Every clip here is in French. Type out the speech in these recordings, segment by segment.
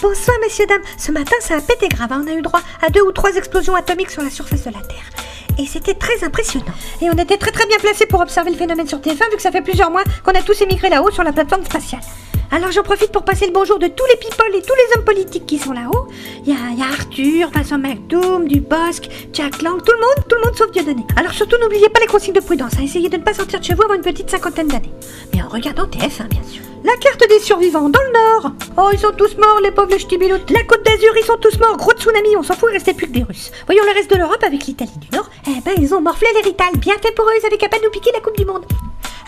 Bonsoir messieurs, dames. Ce matin ça a pété grave, hein. On a eu droit à 2 ou 3 explosions atomiques sur la surface de la Terre. Et c'était très impressionnant. Et on était très bien placés pour observer le phénomène sur TF1 vu que ça fait plusieurs mois qu'on a tous émigré là-haut sur la plateforme spatiale. Alors j'en profite pour passer le bonjour de tous les people et tous les hommes politiques qui sont là-haut. Il y a Arthur, Vincent McDoom, Dubosc, Jack Lang, tout le monde sauf Dieudonné. Alors surtout n'oubliez pas les consignes de prudence, hein. Essayez de ne pas sortir de chez vous avant une petite 50aine d'années. Mais en regardant TF1 bien sûr. La carte des survivants dans le nord. Oh ils sont tous morts les pauvres ch'tibiloutes. La Côte d'Azur ils sont tous morts, gros tsunami, on s'en fout, il restait plus que des Russes. Voyons le reste de l'Europe avec l'Italie du Nord. Eh ben ils ont morflé les Rital, bien fait pour eux, ils avaient qu'à pas nous piquer la Coupe du Monde.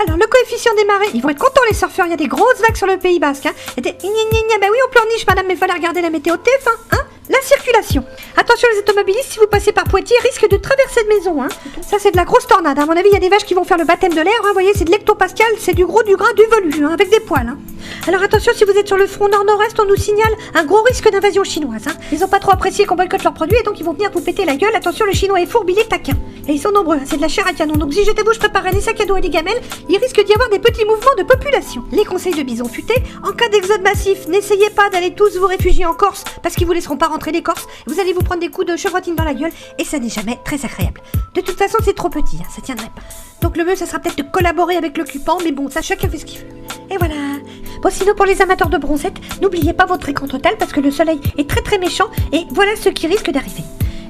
Alors le coefficient des marées, ils vont être contents les surfeurs, il y a des grosses vagues sur le Pays Basque, hein. Et des bah oui on pleurniche madame, mais fallait regarder la météo TF1, hein. La circulation. Attention les automobilistes, si vous passez par Poitiers, risque de traverser de maison, hein. Ça c'est de la grosse tornade, à mon avis il y a des vaches qui vont faire le baptême de l'air, hein. Vous voyez c'est de l'hectopascal, c'est du gros, du gras, du velu, hein, avec des poils, hein. Alors attention si vous êtes sur le front nord-nord-est, on nous signale un gros risque d'invasion chinoise, hein. Ils ont pas trop apprécié qu'on boycotte leurs produits et donc ils vont venir vous péter la gueule. Attention le chinois est fourbe, il est taquin. Et ils sont nombreux, hein. C'est de la chair à canon, donc si j'étais vous je préparerais des sacs à dos et des gamelles, il risque d'y avoir des petits mouvements de population. Les conseils de Bison Futé, en cas d'exode massif, n'essayez pas d'aller tous vous réfugier en Corse, parce qu'ils vous laisseront pas rentrer les Corses, vous allez vous prendre des coups de chevrotine dans la gueule, et ça n'est jamais très agréable. De toute façon c'est trop petit, hein, ça tiendrait pas. Donc le mieux ça sera peut-être de collaborer avec l'occupant, mais bon, ça chacun fait ce qu'il veut. Et voilà. Bon sinon pour les amateurs de bronzette, n'oubliez pas votre écran total, parce que le soleil est très méchant, et voilà ce qui risque d'arriver.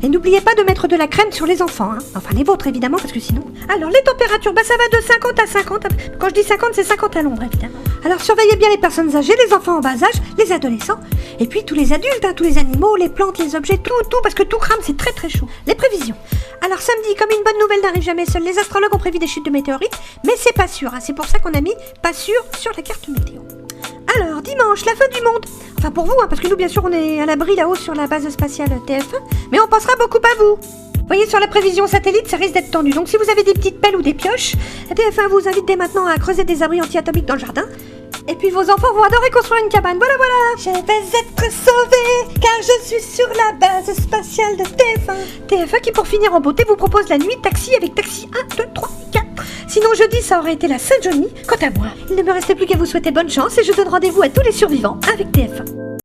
Et n'oubliez pas de mettre de la crème sur les enfants, hein. Enfin les vôtres évidemment, parce que sinon... Alors les températures, ça va de 50 à 50. Quand je dis 50, c'est 50 à l'ombre évidemment. Alors surveillez bien les personnes âgées, les enfants en bas âge, les adolescents, et puis tous les adultes, hein, tous les animaux, les plantes, les objets, tout, parce que tout crame, c'est très chaud. Les prévisions. Alors samedi, comme une bonne nouvelle n'arrive jamais seule, les astrologues ont prévu des chutes de météorites, mais c'est pas sûr, hein. C'est pour ça qu'on a mis pas sûr sur la carte météo. Alors, dimanche, la fin du monde. Enfin pour vous, hein, parce que nous bien sûr on est à l'abri là-haut sur la base spatiale TF1, mais on pensera beaucoup à vous. Voyez sur la prévision satellite, ça risque d'être tendu, donc si vous avez des petites pelles ou des pioches, TF1 vous invite dès maintenant à creuser des abris anti-atomiques dans le jardin. Et puis vos enfants vont adorer construire une cabane, voilà. Je vais être sauvée, car je suis sur la base spatiale de TF1. TF1 qui pour finir en beauté vous propose la nuit taxi avec taxi 1, 2, 3, 4. Sinon jeudi ça aurait été la Saint-Johnny. Quant à moi, il ne me restait plus qu'à vous souhaiter bonne chance et je donne rendez-vous à tous les survivants avec TF1.